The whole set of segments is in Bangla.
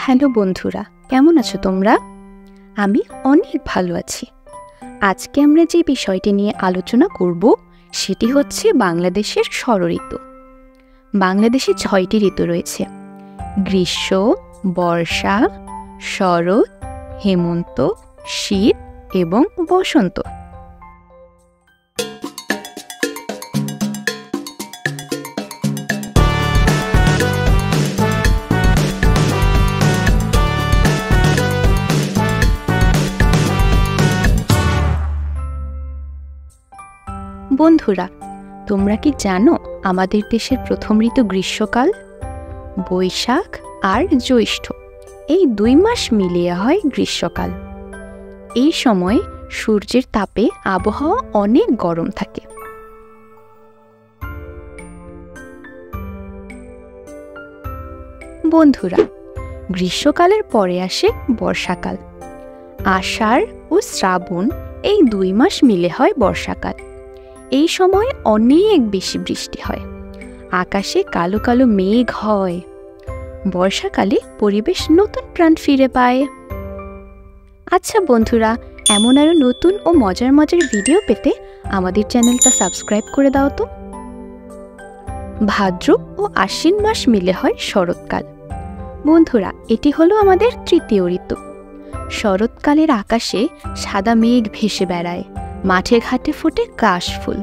হ্যালো বন্ধুরা, কেমন আছো তোমরা? আমি অনেক ভালো আছি। আজকে আমরা যে বিষয়টি নিয়ে আলোচনা করব সেটি হচ্ছে বাংলাদেশের ষড়ঋতু। বাংলাদেশে ৬টি ঋতু রয়েছে: গ্রীষ্ম, বর্ষা, শরৎ, হেমন্ত, শীত এবং বসন্ত। বন্ধুরা, তোমরা কি জানো আমাদের দেশের প্রথম ঋতু গ্রীষ্মকাল? বৈশাখ আর জ্যৈষ্ঠ এই ২ মাস মিলিয়ে হয় গ্রীষ্মকাল। এই সময় সূর্যের তাপে আবহাওয়া অনেক গরম থাকে। বন্ধুরা, গ্রীষ্মকালের পরে আসে বর্ষাকাল। আষাঢ় ও শ্রাবণ এই ২ মাস মিলে হয় বর্ষাকাল। এই সময় অনেক বেশি বৃষ্টি হয়, আকাশে কালো কালো মেঘ হয়। বর্ষাকালে পরিবেশ নতুন প্রাণ ফিরে পায়। আচ্ছা বন্ধুরা, এমন আরো নতুন ও মজার মজার ভিডিও পেতে আমাদের চ্যানেলটা সাবস্ক্রাইব করে দাও তো। ভাদ্র ও আশ্বিন মাস মিলে হয় শরৎকাল। বন্ধুরা, এটি হলো আমাদের তৃতীয় ঋতু। শরৎকালের আকাশে সাদা মেঘ ভেসে বেড়ায়, মাঠে ঘাটে ফোটে কাশফুল।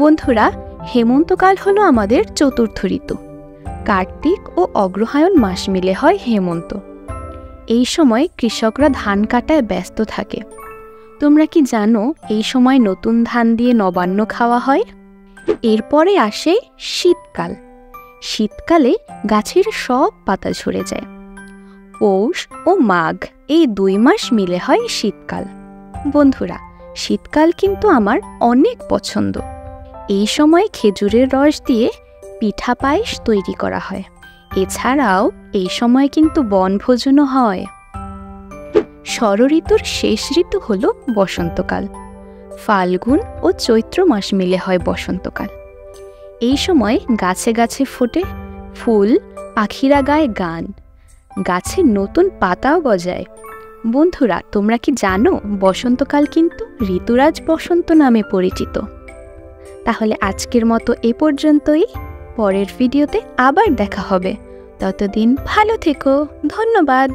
বন্ধুরা, হেমন্তকাল হলো আমাদের চতুর্থ ঋতু। কার্তিক ও অগ্রহায়ণ মাস মিলে হয় হেমন্ত। এই সময় কৃষকরা ধান কাটায় ব্যস্ত থাকে। তোমরা কি জানো এই সময় নতুন ধান দিয়ে নবান্ন খাওয়া হয়? এরপরে আসে শীতকাল। শীতকালে গাছের সব পাতা ঝরে যায়। পৌষ ও মাঘ এই ২ মাস মিলে হয় শীতকাল। বন্ধুরা, শীতকাল কিন্তু আমার অনেক পছন্দ। এই সময় খেজুরের রস দিয়ে পিঠা পায়েস তৈরি করা হয়। এছাড়াও এই সময় কিন্তু বনভোজনও হয়। ষড়ঋতুর শেষ ঋতু হল বসন্তকাল। ফাল্গুন ও চৈত্র মাস মিলে হয় বসন্তকাল। এই সময় গাছে গাছে ফোটে ফুল, পাখিরা গায় গান, গাছে নতুন পাতাও গজায়। বন্ধুরা, তোমরা কি জানো বসন্তকাল কিন্তু ঋতুরাজ বসন্ত নামে পরিচিত? তাহলে আজকের মতো এ পর্যন্তই। পরের ভিডিওতে আবার দেখা হবে। ততদিন ভালো থেকো। ধন্যবাদ।